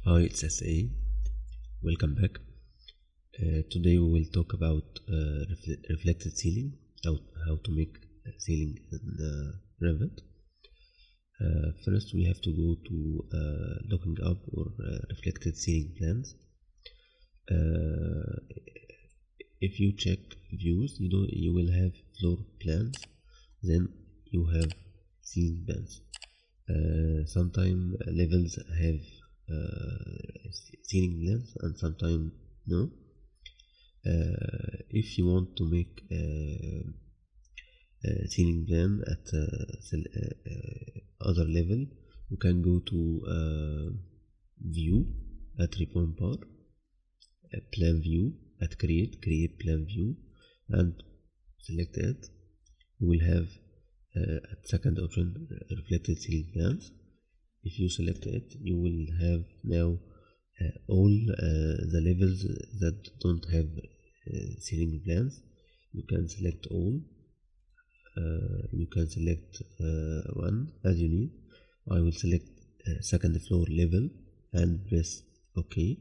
Hi, it's SA. Welcome back. Today we will talk about reflected ceiling, how to make a ceiling in Revit. First, we have to go to looking up or reflected ceiling plans. If you check views, you will have floor plans, then you have ceiling plans. Sometimes levels have ceiling plans and sometimes no. If you want to make a ceiling plan at other level, you can go to view at reform bar, plan view at create plan view, and select it. You will have at second option reflected ceiling plans. If you select it, you will have now all the levels that don't have ceiling plans. You can select all. You can select one as you need. I will select second floor level and press OK.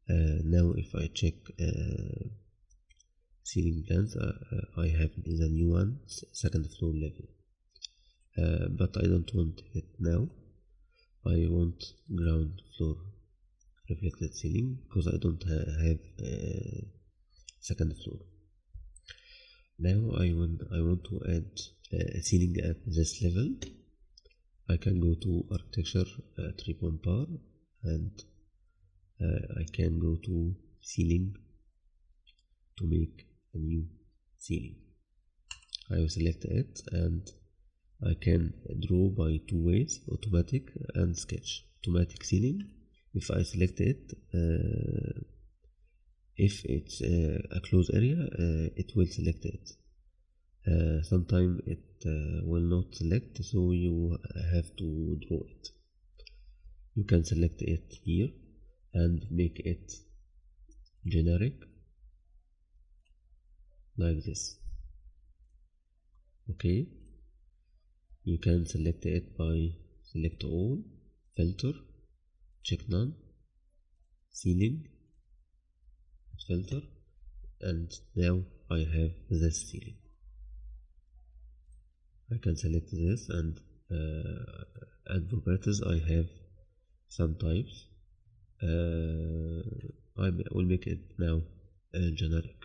Now if I check ceiling plans, I have the new one, second floor level. But I don't want it now. I want ground floor reflected ceiling because I don't have second floor. Now I want to add a ceiling at this level. I can go to architecture at reform bar and I can go to ceiling to make a new ceiling. I will select it and I can draw by two ways, automatic and sketch. Automatic ceiling, if I select it, if it's a closed area, it will select it. Sometimes it will not select, so you have to draw it. You can select it here and make it generic like this. Okay. You can select it by select all, filter, check none, ceiling, filter, and now I have this ceiling. I can select this and properties. I have some types. I will make it now generic.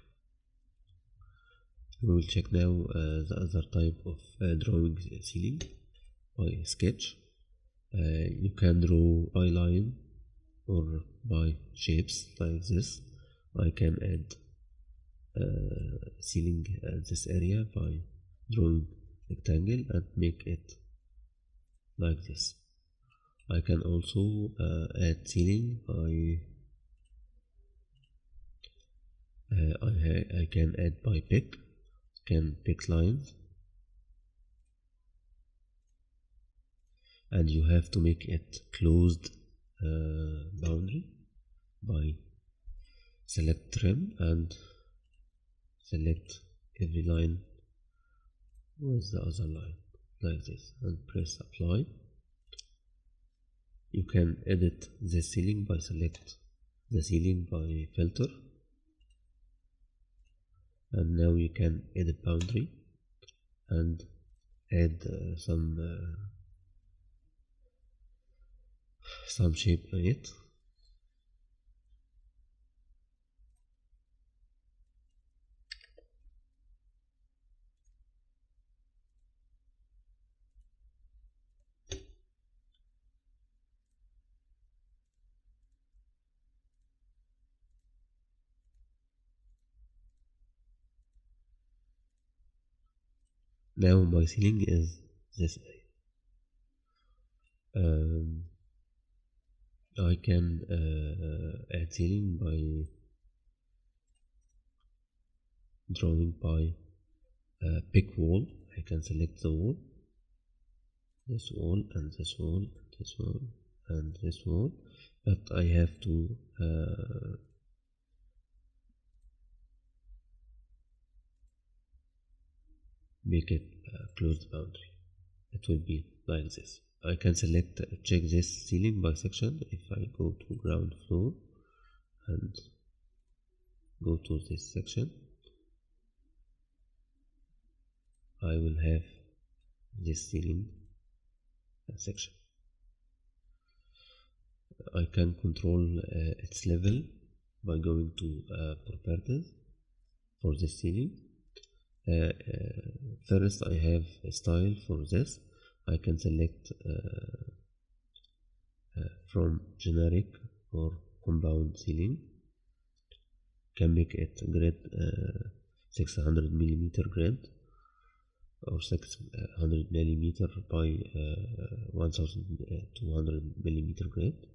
We will check now the other type of drawing ceiling by sketch. You can draw by line or by shapes like this. I can add ceiling at this area by drawing rectangle and make it like this. I can also add ceiling by I can add by pick. Can pick lines, and you have to make it closed boundary by select trim and select every line with the other line like this and press apply. You can edit the ceiling by select the ceiling by filter, and now you can edit boundary and add some shape in it. Now my ceiling is this way. I can add ceiling by drawing by pick wall. I can select the wall, this wall and this wall, this wall and this wall, but I have to make it closed boundary. It will be like this. I can select check this ceiling by section. If I go to ground floor and go to this section, I will have this ceiling section. I can control its level by going to properties for this ceiling. First, I have a style for this. I can select from generic or compound ceiling. Can make it grid 600 millimeter grid or 600 millimeter by 1200 millimeter grid,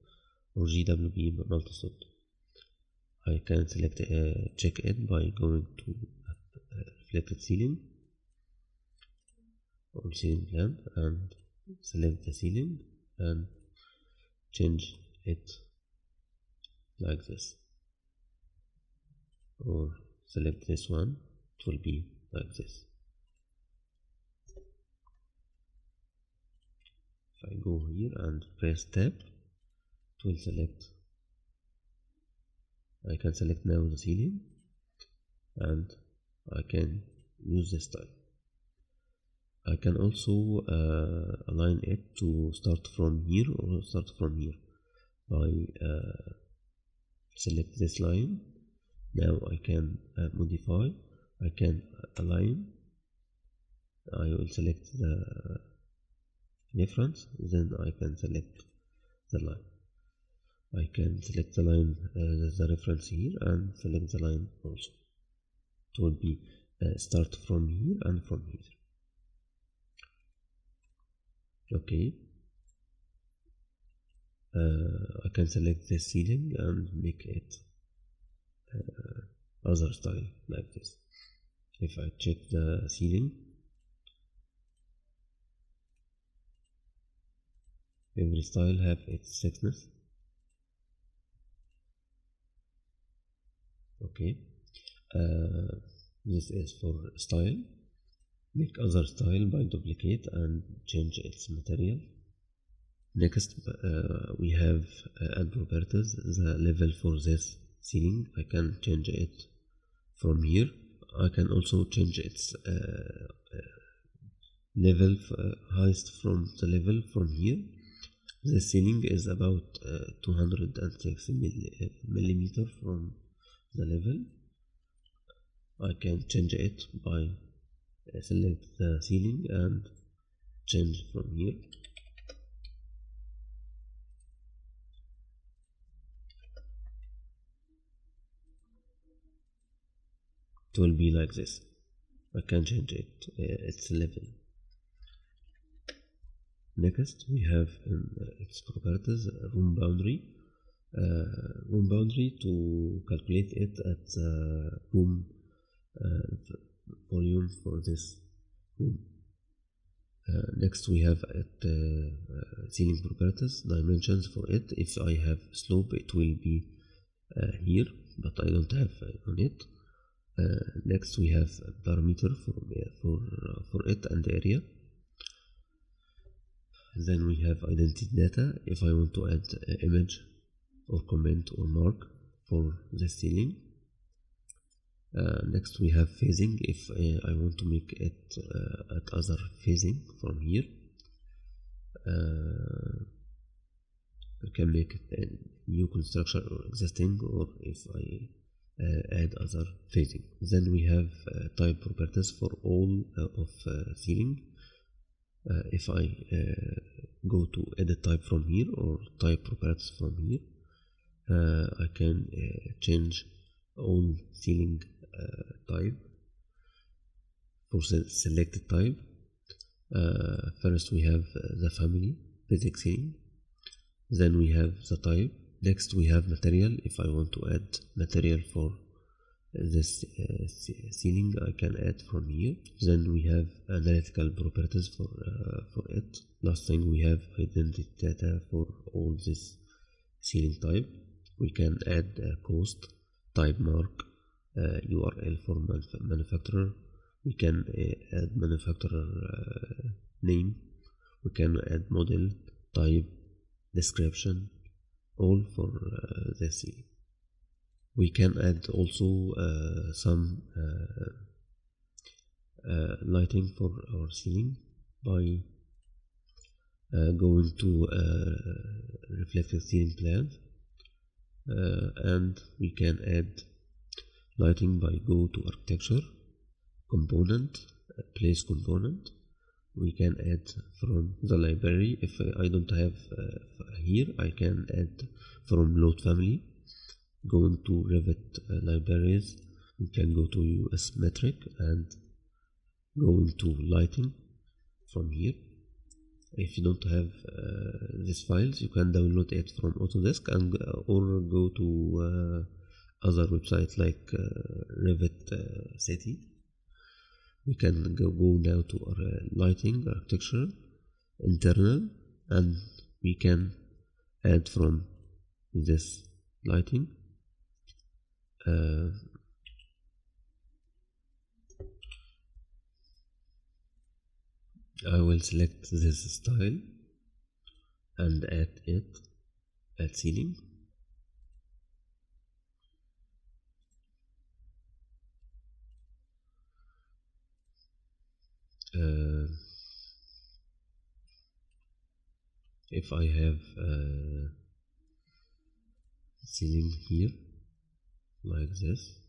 or GWB multi-stud. I can select check it by going to reflected ceiling or ceiling plan and select the ceiling and change it like this, or select this one, it will be like this. If I go here and press tab, it will select. I can select now the ceiling and I can use this style. I can also align it to start from here or start from here by select this line. Now I can modify, I can align. I will select the reference, then I can select the line. I can select the line, the reference here, and select the line also. It will be start from here and from here. Okay. I can select the ceiling and make it other style like this. If I check the ceiling, every style have its thickness. Okay. This is for style. Make other style by duplicate and change its material. Next, we have add properties, the level for this ceiling. I can change it from here. I can also change its level, highest from the level from here. The ceiling is about 206 millimeter from the level. I can change it by select the ceiling and change from here. It will be like this. I can change it its level. Next, we have its properties, room boundary. Room boundary to calculate it at the room volume for this room. Next, we have at ceiling properties, dimensions for it. If I have slope, it will be here, but I don't have on it. Next, we have a parameter for it and the area. Then we have identity data. If I want to add image or comment or mark for the ceiling. Next, we have phasing. If I want to make it at other phasing from here, I can make it a new construction or existing, or if I add other phasing. Then we have type properties for all of ceiling. If I go to edit type from here or type properties from here, I can change all ceiling type for the selected type. First, we have the family basic ceiling. Then we have the type. Next, we have material. If I want to add material for this ceiling, I can add from here. Then we have analytical properties for it. Last thing, we have identity data for all this ceiling type. We can add cost, type mark, URL for manufacturer. We can add manufacturer name. We can add model, type, description, all for the ceiling. We can add also some lighting for our ceiling by going to reflective ceiling plan, and we can add lighting by go to architecture, component, place component. We can add from the library. If I don't have here, I can add from load family. Going to Revit libraries, we can go to US metric and going to lighting from here. If you don't have these files, you can download it from Autodesk and or go to other websites like Revit City. We can go now to our lighting, architecture, internal, and we can add from this lighting. I will select this style and add it at ceiling. If I have ceiling here like this,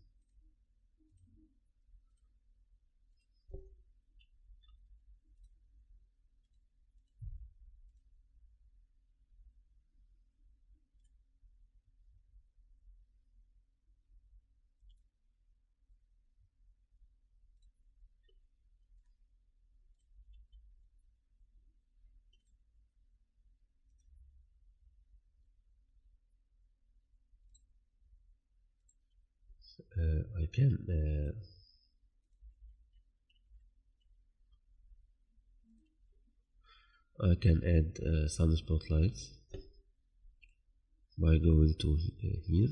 I can add some spotlights by going to here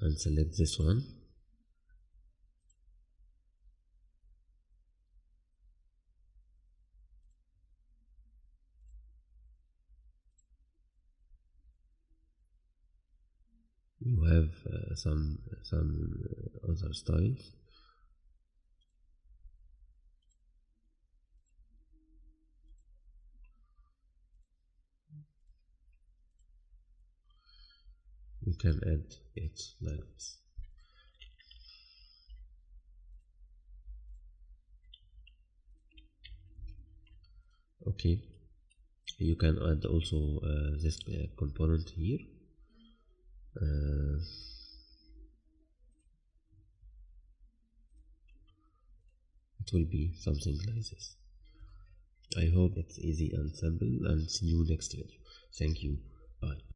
and select this one. You have some other styles. You can add it like this. Okay, you can add also this component here. It will be something like this. I hope it's easy and simple, and see you next video. Thank you. Bye.